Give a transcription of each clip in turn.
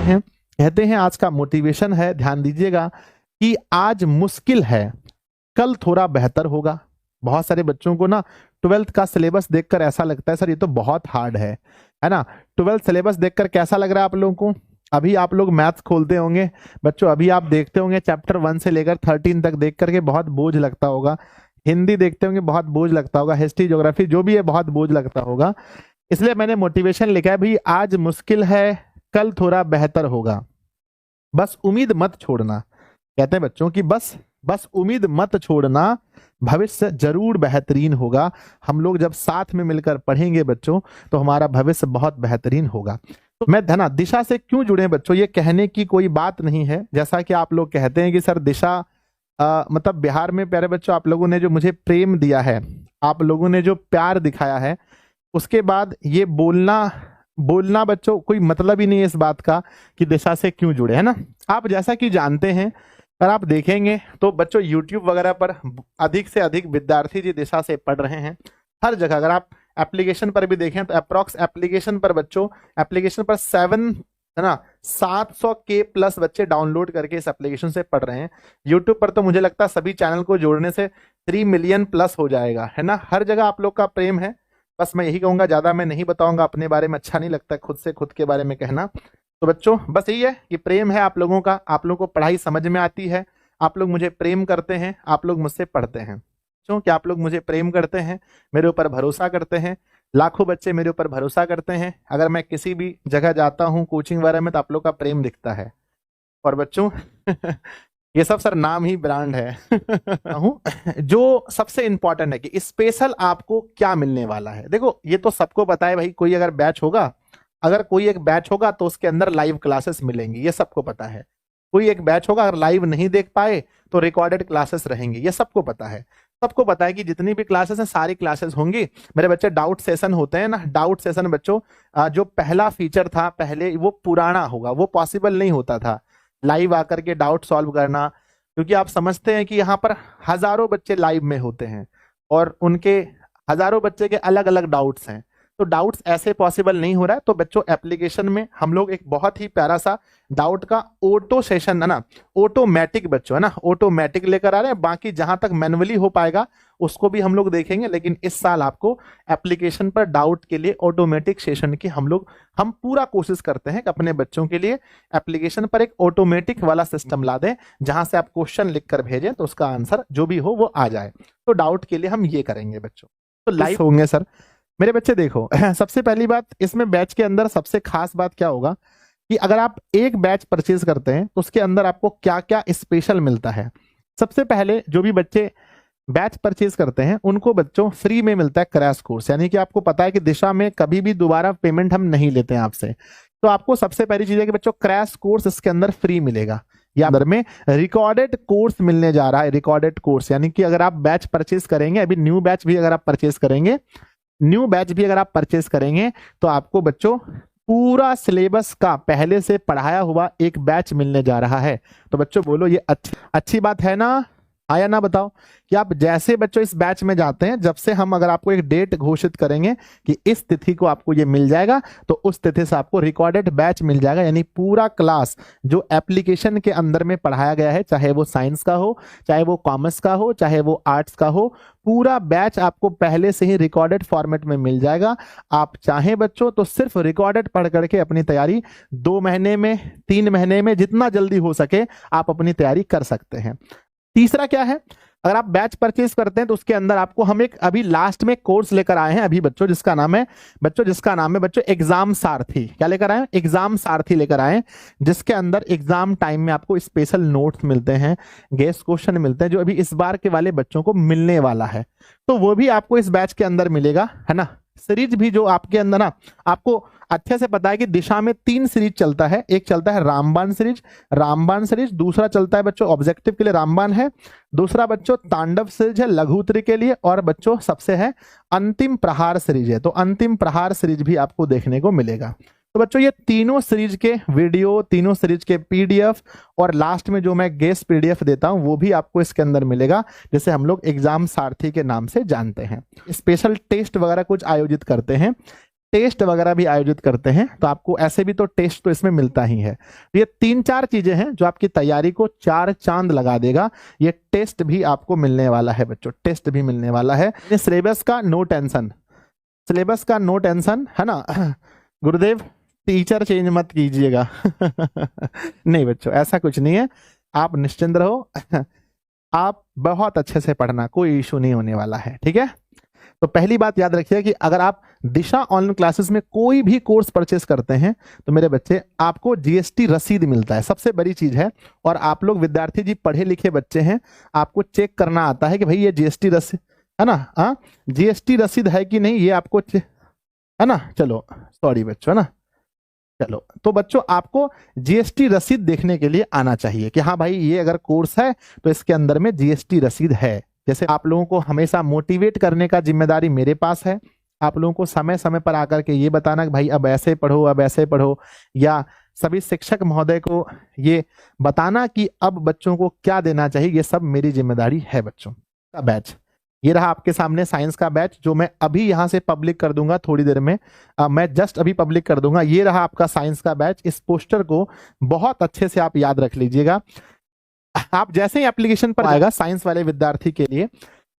हैं, कहते हैं आज का मोटिवेशन है, ध्यान दीजिएगा, कि आज मुश्किल है, कल थोड़ा बेहतर होगा। बहुत सारे बच्चों को ना 12th का सिलेबस देखकर ऐसा लगता है सर ये तो बहुत हार्ड है ना। 12th सिलेबस देखकर कैसा लग रहा है आप लोगों को? अभी आप लोग मैथ्स खोलते होंगे बच्चों, अभी आप देखते होंगे चैप्टर 1 से लेकर 13 तक देख करके बहुत बोझ लगता होगा। हिंदी देखते होंगे बहुत बोझ लगता होगा, हिस्ट्री ज्योग्राफी जो भी है बहुत बोझ लगता होगा। इसलिए मैंने मोटिवेशन लिखा है, भाई आज मुश्किल है, कल थोड़ा बेहतर होगा, बस उम्मीद मत छोड़ना। कहते हैं बच्चों की बस उम्मीद मत छोड़ना, भविष्य जरूर बेहतरीन होगा। हम लोग जब साथ में मिलकर पढ़ेंगे बच्चों तो हमारा भविष्य बहुत बेहतरीन होगा। तो मैं धना दिशा से क्यों जुड़े बच्चों, ये कहने की कोई बात नहीं है। जैसा कि आप लोग कहते हैं कि सर दिशा मतलब बिहार में प्यारे बच्चों आप लोगों ने जो मुझे प्रेम दिया है, आप लोगों ने जो प्यार दिखाया है, उसके बाद ये बोलना बच्चों कोई मतलब ही नहीं है इस बात का कि दिशा से क्यों जुड़े, है ना। आप जैसा कि जानते हैं, अगर आप देखेंगे तो बच्चों YouTube वगैरह पर अधिक से अधिक विद्यार्थी जी दिशा से पढ़ रहे हैं। हर जगह अगर आप एप्लीकेशन पर भी देखें तो अप्रॉक्स एप्लीकेशन पर बच्चों, एप्लीकेशन पर 700 के प्लस बच्चे डाउनलोड करके इस एप्लीकेशन से पढ़ रहे हैं। यूट्यूब पर तो मुझे लगता है सभी चैनल को जोड़ने से 3 मिलियन प्लस हो जाएगा, है ना। हर जगह आप लोग का प्रेम है। बस मैं यही कहूंगा, ज्यादा मैं नहीं बताऊंगा, अपने बारे में अच्छा नहीं लगता खुद से खुद के बारे में कहना। तो बच्चों बस यही है कि प्रेम है आप लोगों का, आप लोगों को पढ़ाई समझ में आती है, आप लोग मुझे प्रेम करते हैं, आप लोग मुझसे पढ़ते हैं। क्योंकि आप लोग मुझे प्रेम करते हैं, मेरे ऊपर भरोसा करते हैं। लाखों बच्चे मेरे ऊपर भरोसा करते हैं। अगर मैं किसी भी जगह जाता हूँ कोचिंग वगैरह में तो आप लोग का प्रेम दिखता है। और बच्चों ये सब सर नाम ही ब्रांड है। जो सबसे इंपॉर्टेंट है कि स्पेशल आपको क्या मिलने वाला है। देखो ये तो सबको पता है भाई, कोई अगर बैच होगा, अगर कोई एक बैच होगा तो उसके अंदर लाइव क्लासेस मिलेंगी, ये सबको पता है। कोई एक बैच होगा, अगर लाइव नहीं देख पाए तो रिकॉर्डेड क्लासेस रहेंगी, ये सबको पता है। सबको पता है कि जितनी भी क्लासेस हैं सारी क्लासेस होंगी। मेरे बच्चे डाउट सेशन होते हैं ना, डाउट सेशन बच्चों जो पहला फीचर था पहले वो पुराना होगा, वो पॉसिबल नहीं होता था लाइव आकर के डाउट सॉल्व करना, क्योंकि आप समझते हैं कि यहाँ पर हजारों बच्चे लाइव में होते हैं और उनके हजारों बच्चे के अलग अलग डाउट्स हैं, तो डाउट्स ऐसे पॉसिबल नहीं हो रहा है। तो बच्चों एप्लीकेशन में हम लोग एक बहुत ही प्यारा सा डाउट का ऑटो सेशन, है ना, ऑटोमेटिक बच्चों, है ना, ऑटोमेटिक लेकर आ रहे हैं। बाकी जहां तक मैनुअली हो पाएगा उसको भी हम लोग देखेंगे, लेकिन इस साल आपको एप्लीकेशन पर डाउट के लिए ऑटोमेटिक सेशन की हम पूरा कोशिश करते हैं कि अपने बच्चों के लिए एप्लीकेशन पर एक ऑटोमेटिक वाला सिस्टम ला दें, जहां से आप क्वेश्चन लिख कर भेजें तो उसका आंसर जो भी हो वो आ जाए। तो डाउट के लिए हम ये करेंगे बच्चों। तो लाइव होंगे सर मेरे बच्चे। देखो सबसे पहली बात इसमें बैच के अंदर सबसे खास बात क्या होगा कि अगर आप एक बैच परचेज करते हैं तो उसके अंदर आपको क्या क्या स्पेशल मिलता है। सबसे पहले जो भी बच्चे बैच परचेज करते हैं उनको बच्चों फ्री में मिलता है क्रैश कोर्स, यानी कि आपको पता है कि दिशा में कभी भी दोबारा पेमेंट हम नहीं लेते हैं आपसे। तो आपको सबसे पहली चीज है कि बच्चों क्रैश कोर्स इसके अंदर फ्री मिलेगा, या अंदर में रिकॉर्डेड कोर्स मिलने जा रहा है। रिकॉर्डेड कोर्स यानी कि अगर आप बैच परचेज करेंगे, अभी न्यू बैच भी अगर आप परचेज करेंगे, तो आपको बच्चों पूरा सिलेबस का पहले से पढ़ाया हुआ एक बैच मिलने जा रहा है। तो बच्चों बोलो ये अच्छी बात है ना, आया ना, बताओ कि आप जैसे बच्चों इस बैच में जाते हैं, जब से हम अगर आपको एक डेट घोषित करेंगे कि इस तिथि को आपको ये मिल जाएगा, तो उस तिथि से आपको रिकॉर्डेड बैच मिल जाएगा। यानी पूरा क्लास जो एप्लीकेशन के अंदर में पढ़ाया गया है, चाहे वो साइंस का हो, चाहे वो कॉमर्स का हो, चाहे वो आर्ट्स का हो, पूरा बैच आपको पहले से ही रिकॉर्डेड फॉर्मेट में मिल जाएगा। आप चाहें बच्चों तो सिर्फ रिकॉर्डेड पढ़ करके अपनी तैयारी 2 महीने में, 3 महीने में, जितना जल्दी हो सके आप अपनी तैयारी कर सकते हैं। तीसरा क्या है, अगर आप बैच परचेज करते हैं तो उसके अंदर आपको हम एक अभी लास्ट में कोर्स लेकर आए हैं अभी बच्चों, जिसका नाम है बच्चों एग्जाम सारथी। क्या लेकर आए? एग्जाम सारथी लेकर आए, जिसके अंदर एग्जाम टाइम में आपको स्पेशल नोट्स मिलते हैं, गेस्ट क्वेश्चन मिलते हैं, जो अभी इस बार के वाले बच्चों को मिलने वाला है। तो वो भी आपको इस बैच के अंदर मिलेगा, है ना। सीरीज भी जो आपके अंदर ना, आपको अच्छे से पता है कि दिशा में 3 सीरीज चलता है। एक चलता है रामबाण सीरीज, दूसरा चलता है बच्चों ऑब्जेक्टिव के लिए रामबाण है, दूसरा बच्चों तांडव सीरीज है लघुउत्तरी के लिए, और बच्चों सबसे है अंतिम प्रहार सीरीज है। तो अंतिम प्रहार सीरीज भी आपको देखने को मिलेगा। तो बच्चों ये तीनों सीरीज के वीडियो, तीनों सीरीज के पीडीएफ, और लास्ट में जो मैं गेस्ट पीडीएफ देता हूं वो भी आपको इसके अंदर मिलेगा, जिसे हम लोग एग्जाम सारथी के नाम से जानते हैं। स्पेशल टेस्ट वगैरह कुछ आयोजित करते हैं। टेस्ट वगैरह भी आयोजित करते हैं, तो आपको ऐसे भी तो टेस्ट तो इसमें मिलता ही है। तो ये 3-4 चीजें हैं जो आपकी तैयारी को 4 चांद लगा देगा। ये टेस्ट भी आपको मिलने वाला है बच्चों, टेस्ट भी मिलने वाला है। सिलेबस का नो टेंशन, सिलेबस का नो टेंशन है ना। गुरुदेव टीचर चेंज मत कीजिएगा। नहीं बच्चों, ऐसा कुछ नहीं है, आप निश्चिंत रहो। आप बहुत अच्छे से पढ़ना, कोई इशू नहीं होने वाला है, ठीक है। तो पहली बात याद रखिए कि अगर आप दिशा ऑनलाइन क्लासेस में कोई भी कोर्स परचेस करते हैं तो मेरे बच्चे आपको जीएसटी रसीद मिलता है, सबसे बड़ी चीज है। और आप लोग विद्यार्थी जी पढ़े लिखे बच्चे हैं, आपको चेक करना आता है कि भाई ये जीएसटी रसीद है ना, हाँ जीएसटी रसीद है कि नहीं, ये आपको है ना। चलो सॉरी बच्चों, है ना। चलो तो बच्चों आपको जीएसटी रसीद देखने के लिए आना चाहिए कि हाँ भाई ये अगर कोर्स है तो इसके अंदर में जीएसटी रसीद है। जैसे आप लोगों को हमेशा मोटिवेट करने का जिम्मेदारी मेरे पास है, आप लोगों को समय समय पर आकर के ये बताना कि भाई अब ऐसे पढ़ो, अब ऐसे पढ़ो, या सभी शिक्षक महोदय को ये बताना कि अब बच्चों को क्या देना चाहिए, ये सब मेरी जिम्मेदारी है। बच्चों का बैच ये रहा आपके सामने, साइंस का बैच, जो मैं अभी यहां से पब्लिक कर दूंगा थोड़ी देर में। मैं जस्ट अभी पब्लिक कर दूंगा। ये रहा आपका साइंस का बैच। इस पोस्टर को बहुत अच्छे से आप याद रख लीजिएगा। आप जैसे ही एप्लीकेशन पर आएगा साइंस वाले विद्यार्थी के लिए,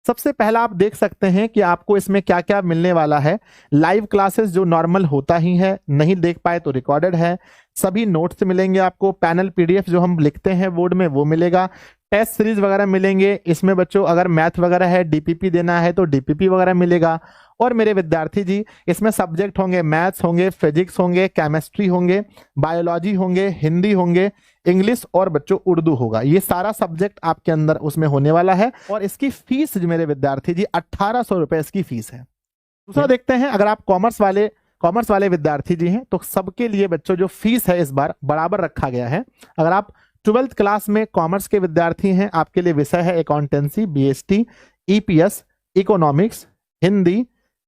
सबसे पहला आप देख सकते हैं कि आपको इसमें क्या क्या मिलने वाला है। लाइव क्लासेस जो नॉर्मल होता ही है, नहीं देख पाए तो रिकॉर्डेड है। सभी नोट्स मिलेंगे आपको, पैनल पीडीएफ जो हम लिखते हैं बोर्ड में वो मिलेगा, टेस्ट सीरीज वगैरह मिलेंगे। इसमें बच्चों अगर मैथ वगैरह है, डीपीपी देना है तो डीपीपी वगैरह मिलेगा। और मेरे विद्यार्थी जी इसमें सब्जेक्ट होंगे, मैथ्स होंगे, फिजिक्स होंगे, केमिस्ट्री होंगे, बायोलॉजी होंगे, हिंदी होंगे, इंग्लिश और बच्चों उर्दू होगा। ये सारा सब्जेक्ट आपके अंदर उसमें होने वाला है। और इसकी फीस जो मेरे विद्यार्थी जी 1800 रुपए इसकी फीस है। दूसरा देखते हैं, अगर आप कॉमर्स वाले विद्यार्थी जी हैं तो सबके लिए बच्चों जो फीस है इस बार बराबर रखा गया है। अगर आप 12th क्लास में कॉमर्स के विद्यार्थी हैं, आपके लिए विषय है accountancy, BST, EPS, economics, Hindi,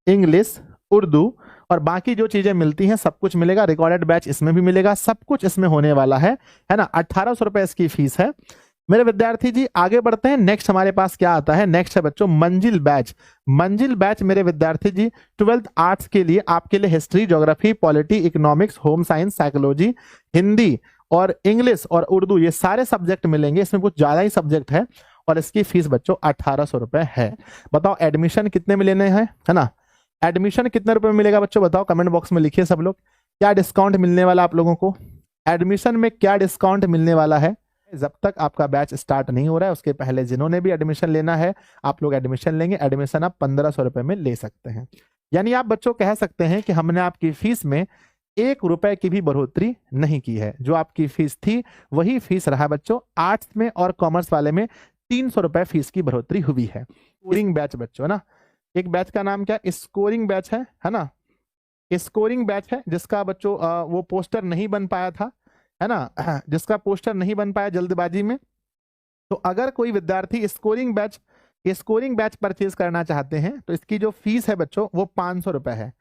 English, Urdu और बाकी जो चीजें मिलती हैं सब कुछ मिलेगा। रिकॉर्डेड बैच इसमें भी मिलेगा, सब कुछ इसमें होने वाला है ना। 1800 रुपए इसकी फीस है। मेरे विद्यार्थी जी आगे बढ़ते हैं। नेक्स्ट हमारे पास क्या आता है, नेक्स्ट है बच्चों मंजिल बैच। मंजिल बैच मेरे विद्यार्थी जी 12th आर्ट्स के लिए, आपके लिए history, geography, polity, economics, home science, psychology, Hindi और इंग्लिश और उर्दू, ये सारे सब्जेक्ट मिलेंगे। इसमें कुछ ज्यादा ही सब्जेक्ट है और इसकी फीस बच्चों 1800 रुपए है। बताओ एडमिशन कितने में लेने हैं, है ना। एडमिशन कितने रुपए में मिलेगा बच्चों, बताओ कमेंट बॉक्स में लिखिए सब लोग। क्या डिस्काउंट मिलने वाला आप लोगों को, एडमिशन में क्या डिस्काउंट मिलने वाला है। जब तक आपका बैच स्टार्ट नहीं हो रहा है उसके पहले जिन्होंने भी एडमिशन लेना है आप लोग एडमिशन लेंगे। एडमिशन आप 1500 रुपए में ले सकते हैं। यानी आप बच्चों कह सकते हैं कि हमने आपकी फीस में 1 रुपए की भी बढ़ोतरी नहीं की है। जो आपकी फीस थी वही फीस रहा बच्चों। आर्ट्स में और कॉमर्स वाले में 300 रुपए फीस की बढ़ोतरी हुई है। स्कोरिंग बैच बच्चों ना, एक बैच का नाम क्या, स्कोरिंग बैच है ना। स्कोरिंग बैच है जिसका बच्चों वो पोस्टर नहीं बन पाया था, है ना, जिसका पोस्टर नहीं बन पाया जल्दबाजी में। तो अगर कोई विद्यार्थी स्कोरिंग बैच परचेज करना चाहते हैं तो इसकी जो फीस है बच्चों वो 500 रुपए है।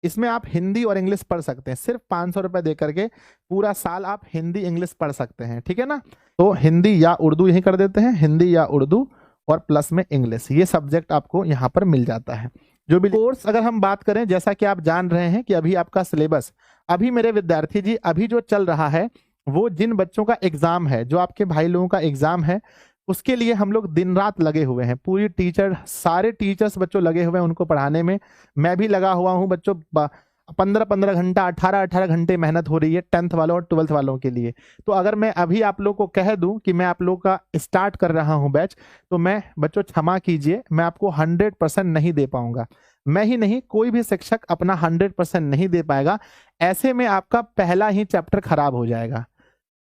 इसमें आप हिंदी और इंग्लिश पढ़ सकते हैं। सिर्फ 500 रुपए दे करके पूरा साल आप हिंदी इंग्लिश पढ़ सकते हैं, ठीक है ना। तो हिंदी या उर्दू यही कर देते हैं, हिंदी या उर्दू और प्लस में इंग्लिश, ये सब्जेक्ट आपको यहाँ पर मिल जाता है। जो भी कोर्स अगर हम बात करें, जैसा कि आप जान रहे हैं कि अभी आपका सिलेबस, अभी मेरे विद्यार्थी जी अभी जो चल रहा है वो जिन बच्चों का एग्जाम है, जो आपके भाई लोगों का एग्जाम है, उसके लिए हम लोग दिन रात लगे हुए हैं। पूरी सारे टीचर्स बच्चों लगे हुए हैं उनको पढ़ाने में। मैं भी लगा हुआ हूं बच्चों, 15-15 घंटा, 18-18 घंटे मेहनत हो रही है 10th वालों और 12th वालों के लिए। तो अगर मैं अभी आप लोग को कह दूं कि मैं आप लोग का स्टार्ट कर रहा हूं बैच, तो मैं बच्चों क्षमा कीजिए, मैं आपको 100% नहीं दे पाऊंगा। मैं ही नहीं, कोई भी शिक्षक अपना 100% नहीं दे पाएगा। ऐसे में आपका पहला ही चैप्टर खराब हो जाएगा,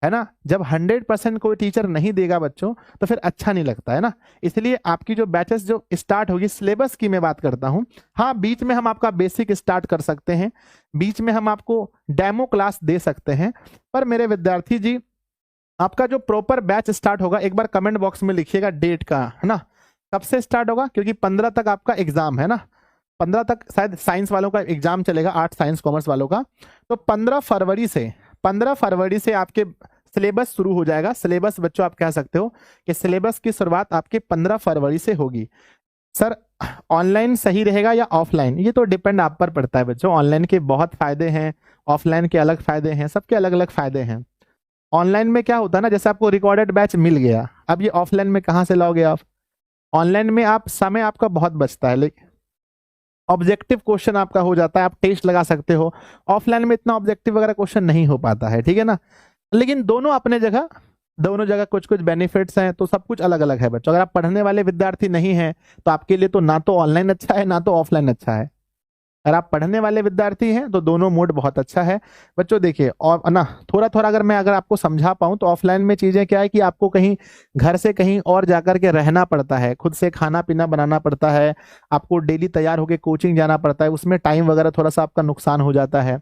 है ना। जब 100% कोई टीचर नहीं देगा बच्चों तो फिर अच्छा नहीं लगता है ना। इसलिए आपकी जो बैचेस जो स्टार्ट होगी, सिलेबस की मैं बात करता हूं, हाँ बीच में हम आपका बेसिक स्टार्ट कर सकते हैं, बीच में हम आपको डेमो क्लास दे सकते हैं। पर मेरे विद्यार्थी जी आपका जो प्रॉपर बैच स्टार्ट होगा, एक बार कमेंट बॉक्स में लिखिएगा डेट का, है ना, कब से स्टार्ट होगा, क्योंकि 15 तक आपका एग्जाम है ना। 15 तक शायद साइंस वालों का एग्जाम चलेगा, आर्ट्स साइंस कॉमर्स वालों का। तो 15 फरवरी से आपके सिलेबस शुरू हो जाएगा। सिलेबस बच्चों आप कह सकते हो कि सिलेबस की शुरुआत आपके 15 फरवरी से होगी। सर ऑनलाइन सही रहेगा या ऑफलाइन, ये तो डिपेंड आप पर पड़ता है बच्चों। ऑनलाइन के बहुत फायदे हैं, ऑफलाइन के अलग फायदे हैं, सबके अलग अलग फायदे हैं। ऑनलाइन में क्या होता है ना, जैसे आपको रिकॉर्डेड बैच मिल गया, अब ये ऑफलाइन में कहाँ से लाओगे आप? ऑनलाइन में आप समय आपका बहुत बचता है, लेकिन ऑब्जेक्टिव क्वेश्चन आपका हो जाता है, आप टेस्ट लगा सकते हो। ऑफलाइन में इतना ऑब्जेक्टिव वगैरह क्वेश्चन नहीं हो पाता है, ठीक है ना। लेकिन दोनों अपने जगह, दोनों जगह कुछ कुछ बेनिफिट्स हैं, तो सब कुछ अलग अलग है बच्चों। अगर आप पढ़ने वाले विद्यार्थी नहीं हैं तो आपके लिए तो ना तो ऑनलाइन अच्छा है ना तो ऑफलाइन अच्छा है। अगर आप पढ़ने वाले विद्यार्थी हैं तो दोनों मोड बहुत अच्छा है बच्चों। देखिए और ना थोड़ा थोड़ा अगर आपको समझा पाऊं तो ऑफलाइन में चीजें क्या है कि आपको कहीं घर से कहीं और जाकर के रहना पड़ता है, खुद से खाना पीना बनाना पड़ता है, आपको डेली तैयार होकर कोचिंग जाना पड़ता है, उसमें टाइम वगैरह थोड़ा सा आपका नुकसान हो जाता है।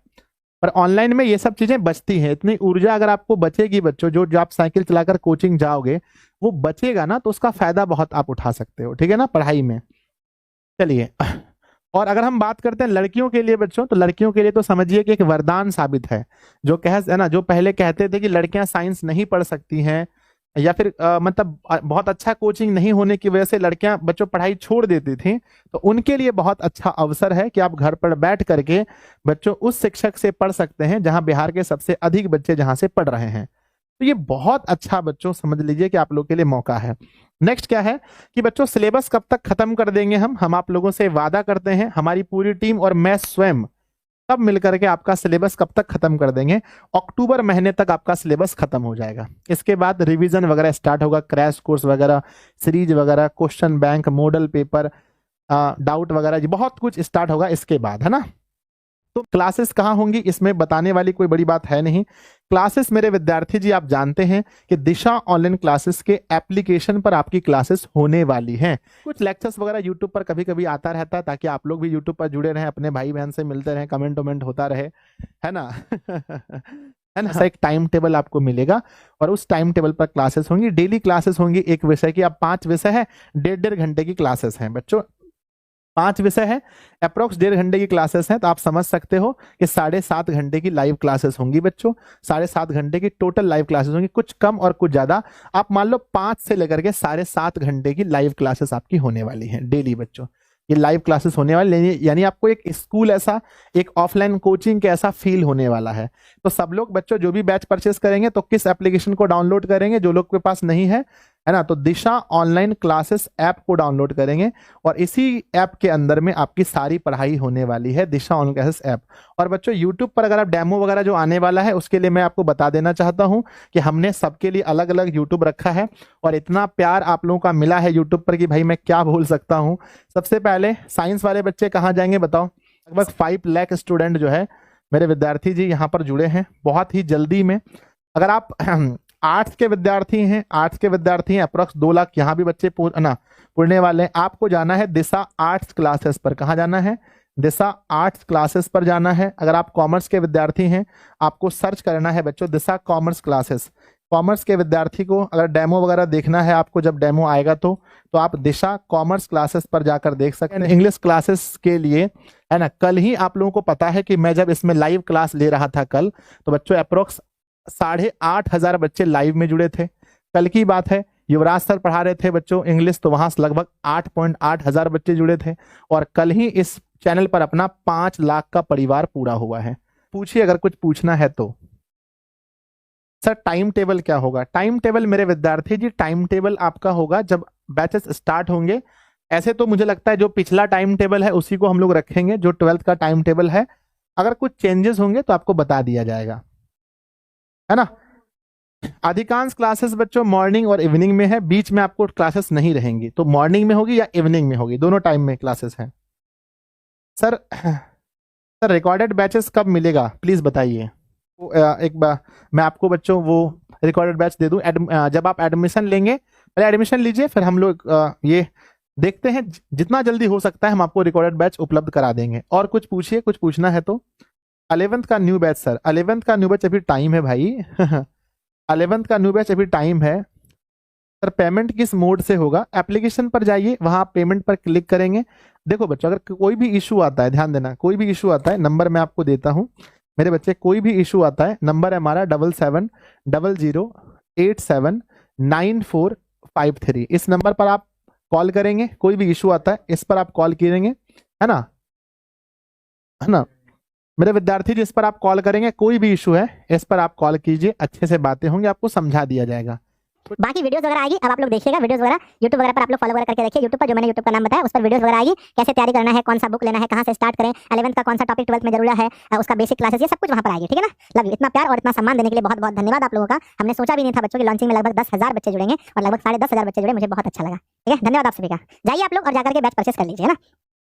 पर ऑनलाइन में ये सब चीजें बचती हैं। इतनी ऊर्जा अगर आपको बचेगी बच्चों, जो आप साइकिल चलाकर कोचिंग जाओगे वो बचेगा ना, तो उसका फायदा बहुत आप उठा सकते हो, ठीक है ना, पढ़ाई में। चलिए, और अगर हम बात करते हैं लड़कियों के लिए बच्चों, तो लड़कियों के लिए तो समझिए कि एक वरदान साबित है। जो है ना, जो पहले कहते थे कि लड़कियां साइंस नहीं पढ़ सकती हैं, या फिर मतलब बहुत अच्छा कोचिंग नहीं होने की वजह से लड़कियां बच्चों पढ़ाई छोड़ देती थी, तो उनके लिए बहुत अच्छा अवसर है कि आप घर पर बैठ करके बच्चों उस शिक्षक से पढ़ सकते हैं जहां बिहार के सबसे अधिक बच्चे जहां से पढ़ रहे हैं। तो ये बहुत अच्छा बच्चों समझ लीजिए कि आप लोग के लिए मौका है। नेक्स्ट क्या है कि बच्चों सिलेबस कब तक खत्म कर देंगे हम आप लोगों से वादा करते हैं, हमारी पूरी टीम और मैं स्वयं सब मिलकर के आपका सिलेबस कब तक खत्म कर देंगे? अक्टूबर महीने तक आपका सिलेबस खत्म हो जाएगा। इसके बाद रिवीजन वगैरह स्टार्ट होगा, क्रैश कोर्स वगैरह, सीरीज वगैरह, question bank, model paper, doubt वगैरह, बहुत कुछ स्टार्ट होगा इसके बाद, है ना। तो क्लासेस कहाँ होंगी इसमें बताने वाली कोई बड़ी बात है नहीं। क्लासेस मेरे विद्यार्थी जी आप जानते हैं कि दिशा ऑनलाइन क्लासेस के एप्लीकेशन पर आपकी क्लासेस होने वाली हैं। कुछ लेक्चर्स वगैरह यूट्यूब पर कभी कभी आता रहता है, ताकि आप लोग भी यूट्यूब पर जुड़े रहें, अपने भाई बहन से मिलते रहें, कमेंट वमेंट होता रहे, है ना। है ना। एक टाइम टेबल आपको मिलेगा और उस टाइम टेबल पर क्लासेस होंगी, डेली क्लासेस होंगी। एक विषय की, अब 5 विषय है, 1.5 घंटे की क्लासेस हैं बच्चों। 5 विषय है, अप्रोक्स 1.5 घंटे की क्लासेस हैं, तो आप समझ सकते हो कि 7.5 घंटे की लाइव क्लासेस होंगी बच्चों। 7.5 घंटे की टोटल लाइव क्लासेस होंगी, कुछ कम और कुछ ज्यादा। आप मान लो 5 से लेकर के 7.5 घंटे की लाइव क्लासेस आपकी होने वाली हैं डेली बच्चों। ये लाइव क्लासेस होने वाली, यानी आपको एक स्कूल ऐसा, एक ऑफलाइन कोचिंग के ऐसा फील होने वाला है। तो सब लोग बच्चों जो भी बैच परचेस करेंगे तो किस एप्लीकेशन को डाउनलोड करेंगे? जो लोग के पास नहीं है ना, तो दिशा ऑनलाइन क्लासेस ऐप को डाउनलोड करेंगे और इसी ऐप के अंदर में आपकी सारी पढ़ाई होने वाली है, दिशा ऑनलाइन क्लासेस ऐप। और बच्चों यूट्यूब पर अगर आप डेमो वगैरह जो आने वाला है उसके लिए मैं आपको बता देना चाहता हूं कि हमने सबके लिए अलग अलग यूट्यूब रखा है, और इतना प्यार आप लोगों का मिला है यूट्यूब पर कि भाई मैं क्या बोल सकता हूं। सबसे पहले साइंस वाले बच्चे कहाँ जाएंगे बताओ? लगभग 5 लाख स्टूडेंट जो है मेरे विद्यार्थी जी यहाँ पर जुड़े हैं बहुत ही जल्दी में। अगर आप आर्ट्स के विद्यार्थी हैं, अप्रोक्स 2 लाख यहाँ भी बच्चे पढ़ने वाले हैं। आपको जाना है दिशा आर्ट्स क्लासेस पर। कहाँ जाना है? दिशा आर्ट्स क्लासेस पर जाना है। अगर आप कॉमर्स के विद्यार्थी हैं आपको सर्च करना है बच्चों दिशा कॉमर्स क्लासेस। कॉमर्स के विद्यार्थी को अगर डेमो वगैरह देखना है आपको, जब डेमो आएगा तो आप दिशा कॉमर्स क्लासेस पर जाकर देख सकते हैं। इंग्लिश क्लासेस के लिए, है ना, कल ही आप लोगों को पता है कि मैं जब इसमें लाइव क्लास ले रहा था कल, तो बच्चों अप्रोक्स 8,500 बच्चे लाइव में जुड़े थे। कल की बात है, युवराज सर पढ़ा रहे थे बच्चों इंग्लिश, तो वहां से लगभग 8.8 हजार बच्चे जुड़े थे। और कल ही इस चैनल पर अपना 5 लाख का परिवार पूरा हुआ है। पूछिए अगर कुछ पूछना है तो। सर टाइम टेबल क्या होगा? टाइम टेबल मेरे विद्यार्थी जी, टाइम टेबल आपका होगा जब बैचेस स्टार्ट होंगे। ऐसे तो मुझे लगता है जो पिछला टाइम टेबल है उसी को हम लोग रखेंगे, जो 12th का टाइम टेबल है। अगर कुछ चेंजेस होंगे तो आपको बता दिया जाएगा, है ना। अधिकांश क्लासेस बच्चों मॉर्निंग और इवनिंग में है, बीच में आपको क्लासेस नहीं रहेंगी। तो मॉर्निंग में होगी या इवनिंग में होगी, दोनों टाइम में क्लासेस हैं। सर रिकॉर्डेड बैचेस कब मिलेगा प्लीज बताइए। एक बार मैं आपको बच्चों वो रिकॉर्डेड बैच दे दूं। जब आप एडमिशन लेंगे, पहले एडमिशन लीजिए, फिर हम लोग ये देखते हैं, जितना जल्दी हो सकता है हम आपको रिकॉर्डेड बैच उपलब्ध करा देंगे। और कुछ पूछिए, कुछ पूछना है तो। 11th का न्यू बैच सर, 11th का न्यू बैच अभी टाइम है भाई। 11th का न्यू बैच अभी टाइम है सर। पेमेंट किस मोड से होगा? एप्लीकेशन पर जाइए, वहां आप पेमेंट पर क्लिक करेंगे। देखो बच्चों, अगर कोई भी इशू आता है, ध्यान देना, कोई भी इशू आता है, नंबर मैं आपको देता हूं मेरे बच्चे, कोई भी इशू आता है, नंबर है हमारा 7700879453। इस नंबर पर आप कॉल करेंगे, कोई भी इशू आता है इस पर आप कॉल करेंगे, है ना, है ना मेरे विद्यार्थी, जिस पर आप कॉल करेंगे कोई भी इशू है इस पर आप कॉल कीजिए, अच्छे से बातें होंगी, आपको समझा दिया जाएगा। बाकी वीडियोस वगैरह आएगी, अब आप लोग देखिएगा वीडियोस वगैरह यूट्यूब वगैरह पर आप लोग फॉलो वगैरह करके रखिए, यूट्यूब पर जो मैंने यूट्यूब का नाम बताया उस पर वीडियोस वगैरह आएगी, कैसे तैयारी करना है, कौन सा बुक लेना है, कहां से स्टार्ट करें, 11th का कौन सा टॉपिक 12th में जरूरी है, उसका बेसिक क्लासेस, ये सब कुछ वहां पर आएगी, ठीक है ना। लव यू, इतना प्यार और इतना सम्मान देने के लिए बहुत बहुत धन्यवाद आप लोगों का। हमने सोचा भी नहीं था बच्चों की लॉन्चिंग में लगभग 10,000 बच्चे जुड़ेंगे और लगभग 10,500 बच्चे जुड़े, मुझे बहुत अच्छा लगा, ठीक है, धन्यवाद आप सभी का। जाइए आप लोग और जाकर के बैच परचेस कर लीजिए, है ना।